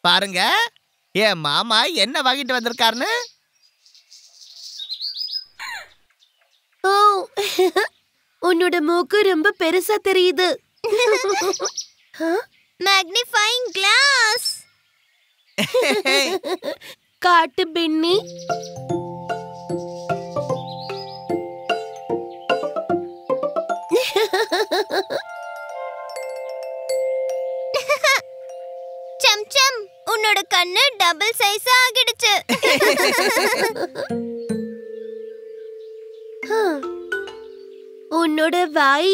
பாருங்க என் மாமா என்ன வாங்கிட்டு வந்திருக்காருன்னு. ஓ, உன்னோட மூக்கு ரொம்ப பெருசா தெரியுது. Magnifying class. காட்டு பின்னி. சம்சம், உன்னோட கண்ணு டபுள் சைஸ் ஆகிடுச்சு. உன்னோட வாய்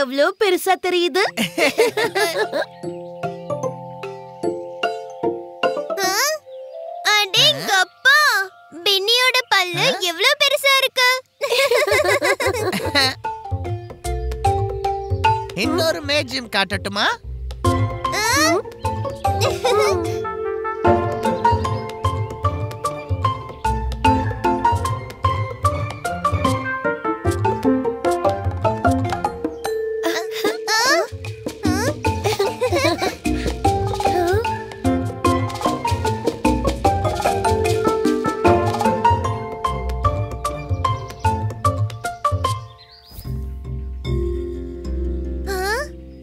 எவ்வளவு பெருசா தெரியுது. அடேங்கப்பா, பின்னியோட பல்லு எவ்வளவு பெருசா இருக்கு. இன்னொரு மேஜியம் காட்டட்டுமா?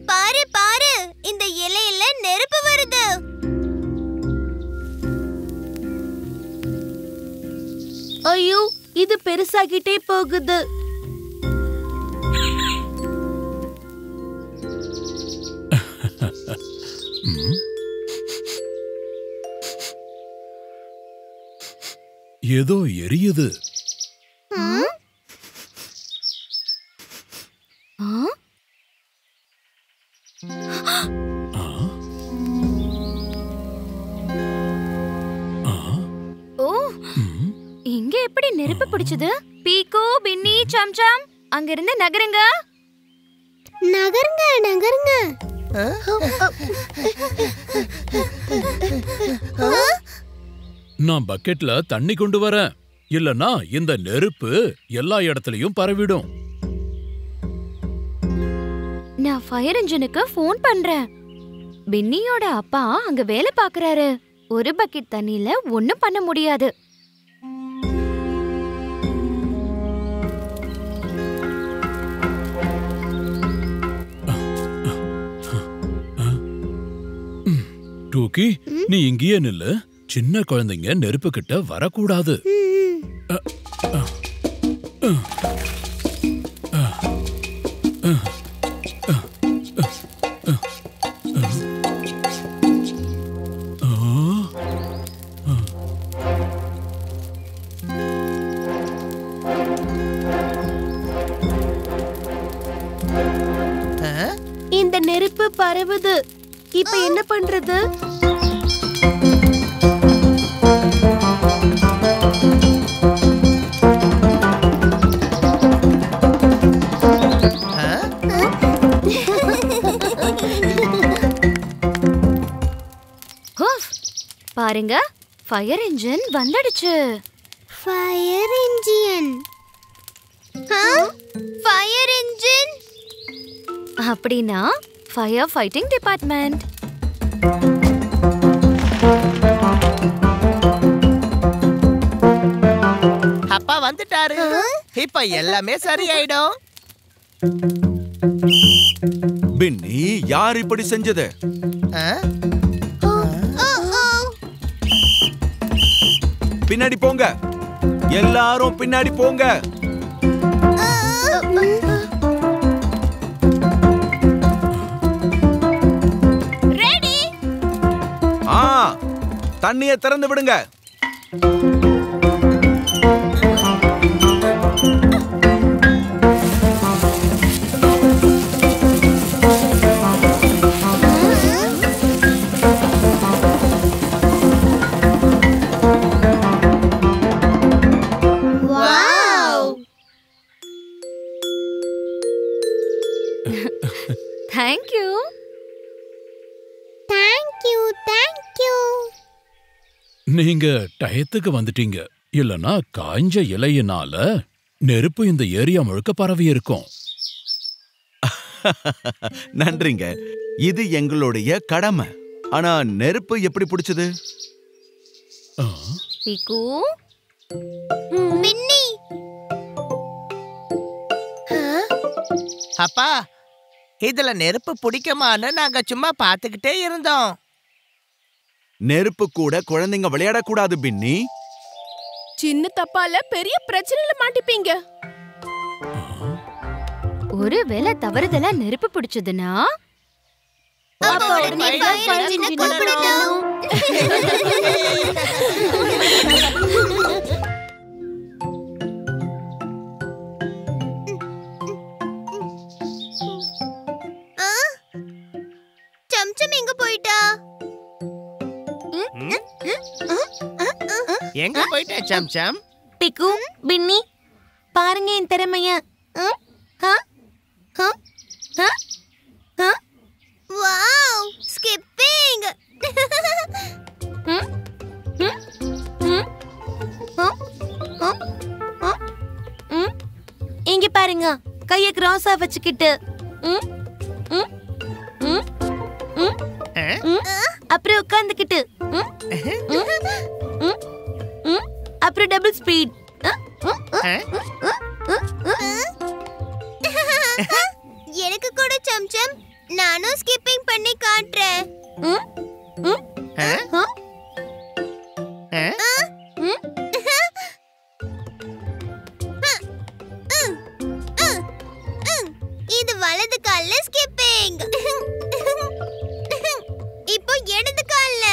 பாரு பாரு, இந்த இலையில நெருப்பு வருது. ஐயோ, இது பெருசாகிட்டே போகுது. ஏதோ எரியுது. ஓ, இங்க எப்படி நெருப்பு பிடிச்சது? பீக்கோ, பின்னி, சம்சம், அங்க இருந்து நகருங்க. நகருங்க நகருங்க. நான் பக்கெட்ல தண்ணி கொண்டு வரேன். இல்லனா இந்த நெருப்பு எல்லா இடத்துலயும் பரவிடும். நான் ஃபயர் இன்ஜினுக்கு ஃபோன் பண்றேன். பின்னியோட அப்பா அங்க வேலை பாக்குறாரு. ஒரு பக்கெட் தண்ணியில ஒண்ணும் பண்ண முடியாது. டூக்கி, நீ இங்கேயே நில்லு. சின்ன குழந்தைங்க நெருப்பு கிட்ட வரக்கூடாது. இந்த நெருப்பு பரவுது. இப்ப என்ன பண்றது? பாருங்க, ஃபயர் இன்ஜின் வந்துடுச்சு. Fire engine. ஃபயர் இன்ஜின் அப்படின்னா ஃபயர் ஃபைட்டிங் டிபார்ட்மெண்ட். அப்பா வந்துட்டாரு. இப்ப எல்லாமே சரியாயிடும். பின்னி, யார் இப்படி செஞ்சது? பின்னாடி போங்க, எல்லாரும் பின்னாடி போங்க. ரெடி. தண்ணியை திறந்து விடுங்க. தேங்க்யூ. Thank you thank you. நீங்க டயத்துக்கு வந்துட்டீங்க. இல்லனா காஞ்ச இலையினால நெருப்பு இந்த ஏரியா முழுக்க பரவி இருக்கும். நன்றிங்க, இது எங்களுடைய கடமை. ஆனா நெருப்பு எப்படி பிடிச்சது? பிக்கு பின்னி அப்பா இதுல நெருப்பு பிடிக்குமான்னு நாங்க சும்மா பாத்துக்கிட்டே இருந்தோம். நெருப்பு கூட குழந்தைங்க விளையாடக்கூடாது பின்னி. சின்ன தப்பால பெரிய பிரச்சனையில மாட்டிப்பீங்க. ஒருவேளை தவறுதலா நெருப்பு பிடிச்சதுன்னா அப்ப உடனே fire engine கூப்பிடணும். சம்சம் எங்க போயிட்டா? எங்க போயிட்ட சம்சம்? பிக்கு, பின்னி, பாருங்க என் திறமைய. Wow, skipping. இங்க பாருங்க, கைய கிராஸா வச்சுக்கிட்டு. அப்புறம் உட்கார்ந்துக்கிட்டு. அப்புறம் டபுள் ஸ்பீட். எனக்கு கூட சம்சம், நானும் ஸ்கிப்பிங் பண்ணி காட்டுறேன். இது வலது கால்ல ஸ்கிப்பிங். இப்போ இடது கால்ல.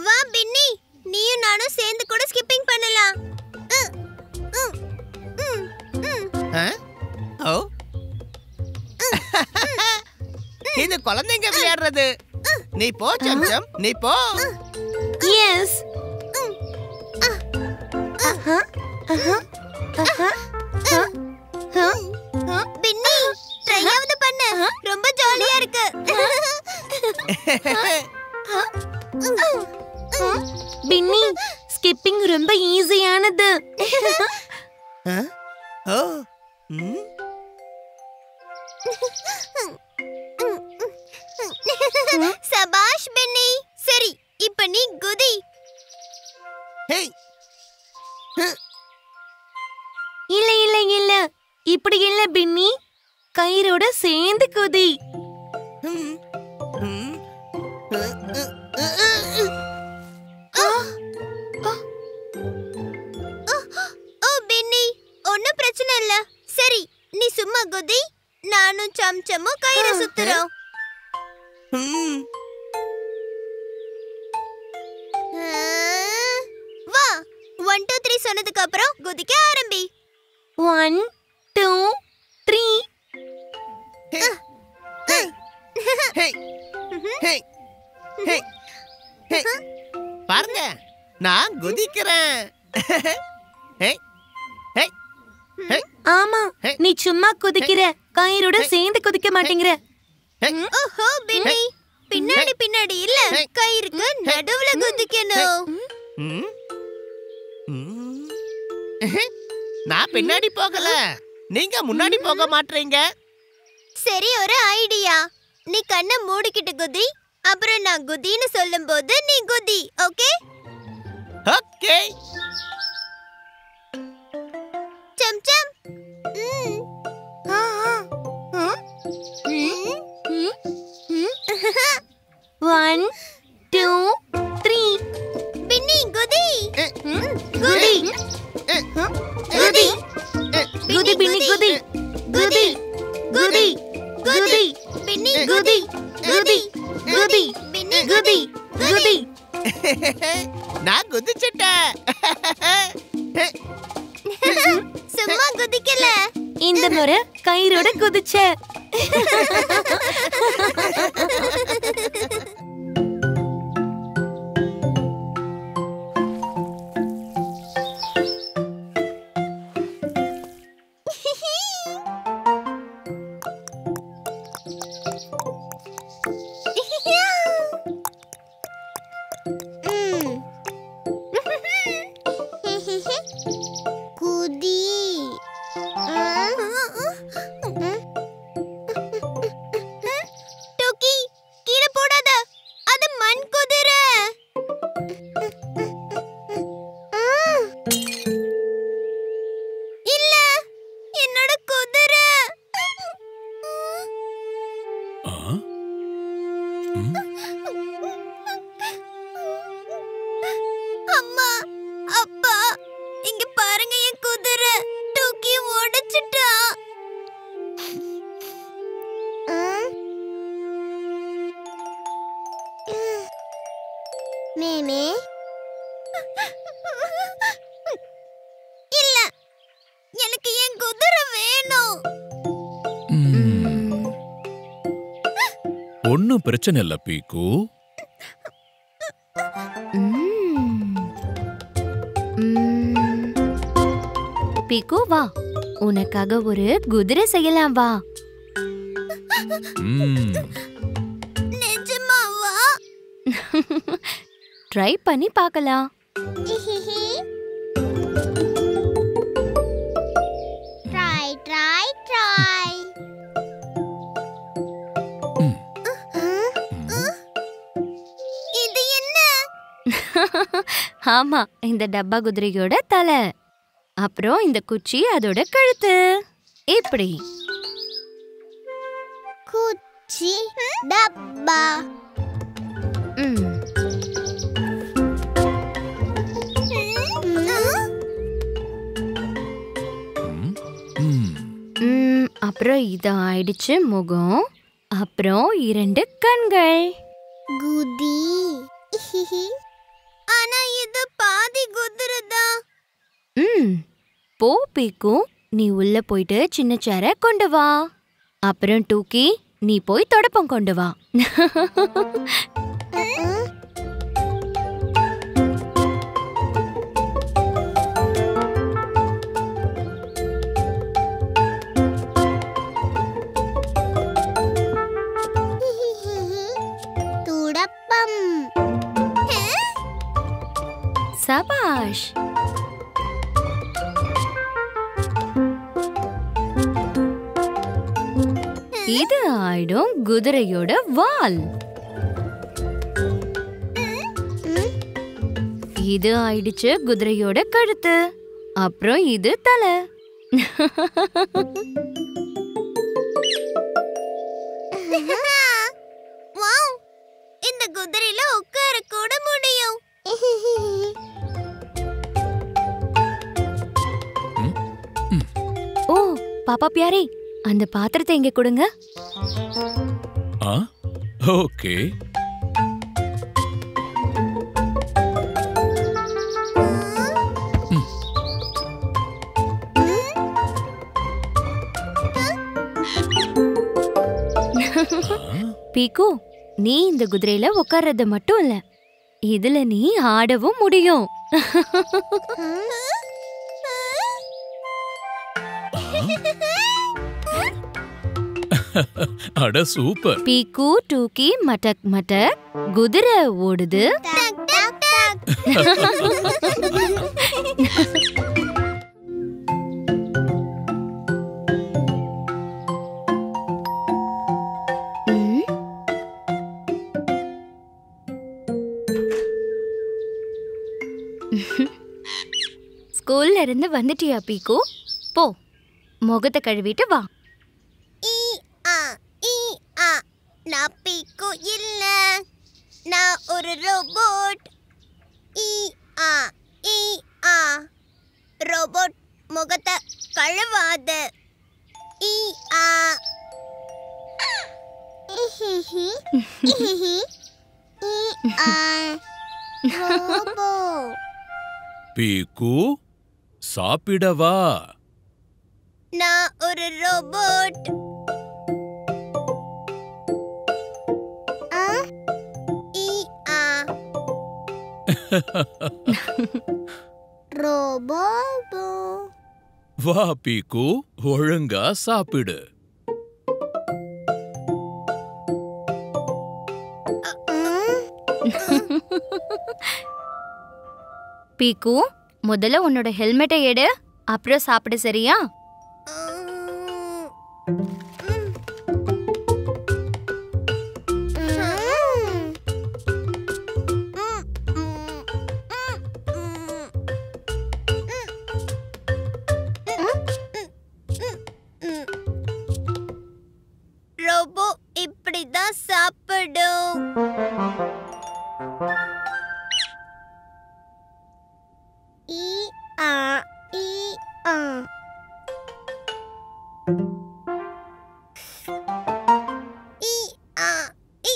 வா பின்னி, நீயும் நானும் சேர்ந்து கூட ஸ்கிப்பிங் பண்ணலாம். ஓ இது குழந்தைங்க விளையாடுறது. நீ போ சம்சம், நீ போ. எஸ். பின்னி, ட்ரையாவது பண்ணு. ரொம்ப ஜாலியா இருக்கு. பின்னி, ஸ்கிப்பிங் ரொம்ப ஈஸியானது. ஓ சபாஷ் பின்னி. சரி, இப்ப நீ குதி. ஹேய் இல்ல இல்ல இல்ல, இப்படி இல்ல பின்னி, கயிறோட சேர்ந்து குதி. ஓ பின்னி, ஒண்ணும் பிரச்சனை இல்ல. சரி, நீ சும்மா குதி, நானும் சம்சமும் கயிறு சுத்துறோம். வா, 1 2 3 சொன்னதுக்கு அப்புறம் குதிக்க ஆரம்பி. 1 2 3. பாருங்க, நான் குதிக்கிறேன். ஆமா, நீ சும்மா குதிக்கிற, கயிறோட சேர்ந்து குதிக்க மாட்டேங்கிற. ஓஹோ பின்னி, பின்னாடி பின்னாடி இல்ல, கயிறுக்கு நடுவுல குதிக்கணும். நான் பின்னாடி போகல, நீங்க முன்னாடி போக மாட்டீங்க. சரி, ஒரு ஐடியா. நீ கண்ணை மூடிக்கிட்டு குதி, அப்புறம் நான் குதின்னு சொல்லும்போது நீ குதி. ஓகே ஓகே சம்சம். 1 2 3. பின்னி குதி. குதி குதி குதி பின்னி குதி குதி குதி குதி பின்னி குதி குதி குதி பின்னி குதி குதி. நான் குதிச்சிட்டேன். சும்மா குதிக்கல. இந்த முறை கயிறோட குதிச்ச. டோக்கி கீழே போடாத, அது மண் குதிரை. இல்ல, என்னோட குதிரை. அம்மா, அப்பா, இங்க பாருங்க, என் குதிரை டோக்கி உடைச்சிட்டா. மேமே, இல்ல, எனக்கு என் குதிரை வேணும். ஒன்னும் பிரச்சனை இல்ல பீக்கு. பீக்கு வா, உனக்காக ஒரு குதிரை செய்யலாம் வா. நிஜமாவா? ட்ரை பண்ணி பார்க்கலாம். Try try try. இது என்ன? ஆமா, இந்த டப்பா குதிரையோட தலை, அப்புறம் இந்த குச்சி அதோட கழுத்து. இப்படி குச்சி டப்பா. அப்புறம் இது ஆயிடுச்சு முகம், அப்புறம் 2 கண்கள். குதி. ஆனா இது பாதி குதிரை தான். போ பீக்கு, நீ உள்ள போயிட்டு சின்ன சேர கொண்டு வா. அப்புறம் டூக்கி, நீ போய் தொடப்பம் கொண்டு வா. துடப்பம். சபாஷ். இது ஆயிடும் குதிரையோட வால். இது ஆயிடுச்சு குதிரையோட கழுத்து, அப்புறம் இது தலை. வாவ், இந்த குதிரையில உட்கார கூட முடியும். ஓ பாப்பா பியாரே, அந்த பாத்திரத்தை இங்க கொடுங்க. ஓகே. பீக்கு, நீ இந்த குதிரையில உட்கார்றது மட்டும் இல்ல, இதுல நீ ஆடவும் முடியும். அட சூப்பர். பீக்கு டூக்கி மட்டக் மட்டக், குதிரை ஓடுது. டக் டக் டக். ஸ்கூல்ல இருந்து வந்துட்டியா பீக்கு? போ, முகத்தை கழுவிட்டு வா. நான் பீக்கு இல்ல, நான் ஒரு ரோபோட். ரோபோட் முகத்தை கழுவாத. பீக்கு, சாப்பிடவா? நான் ஒரு ரோபோட். ரோபோபோ. வா பீக்கு, ஒழுங்கா சாப்பிடு. பீக்கு, முதல்ல உன்னோட ஹெல்மெட்டை எடு, அப்புறம் சாப்பிடு, சரியா? ரோபோ இப்படிதான் சாப்பிடும். ஈ ஆ ஈ ஆ ஈ ஆ ஈ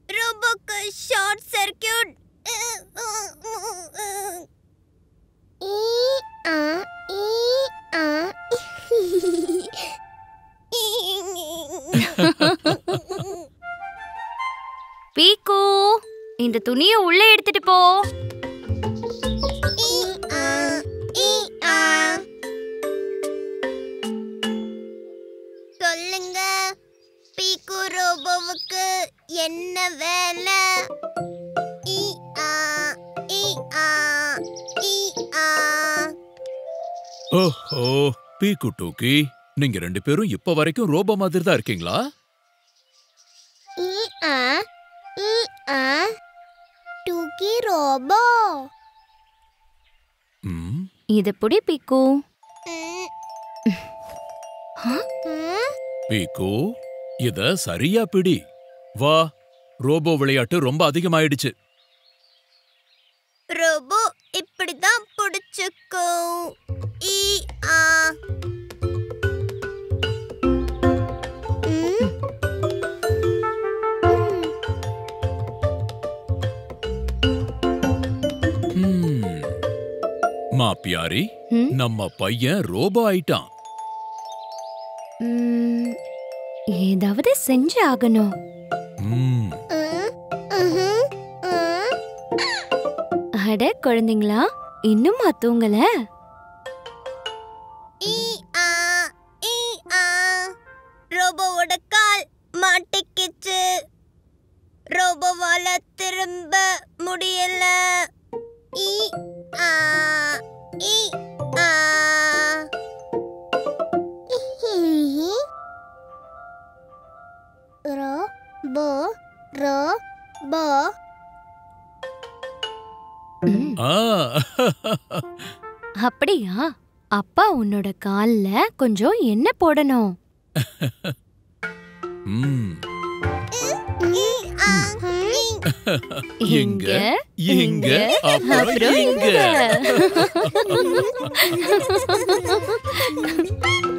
ரோபோக்கு ஷார்ட் சர்க்யூட். பீக்கு, இந்த துணியை உள்ள எடுத்துட்டு போ. சொல்லுங்க, பீக்கு ரோபோவுக்கு என்ன வேலை? ஈ ஆ ஈ ஆ ஈ ஆ. ஓஹோ, பீக்கு டூக்கி, நீங்க 2 பேரும் இப்ப வரைக்கும் ரோபோ மாதிரி தான் இருக்கீங்களா? ஈ ஆ ஈ ஆ. டூக்கி ரோபோ. ம், இது புடி பீக்கு. பீக்கு, இத சரியா பிடி. வா, ரோபோ விளையாட்டு ரொம்ப அதிகமாயிடுச்சு. ரோபோ இப்படிதான் புடிச்சுக்கும். ஈ ஆ. மா பியாரி, ம்? நம்ம பையன் ரோபோ ஆயிட்டான். ஏதாவது செஞ்சு ஆகணும். ம், அட குழந்தைங்களா, இன்னுமா தூங்கல? ஈ ஆ ஈ ஆ. ரோபோவோட கால் மாட்டிக்கிச்சு. ரோபோவால திரும்ப முடியல. ஈ ஆ ஈ ஆ. Robot robot. ஆ, அப்படியா? அப்பா உன்னோட கால்ல கொஞ்சம் எண்ணெய் போடணும். ம், ஈ ஆ ஈ. இங்க, இங்க, அப்புறம் அப்புறம் இங்க. இங்க.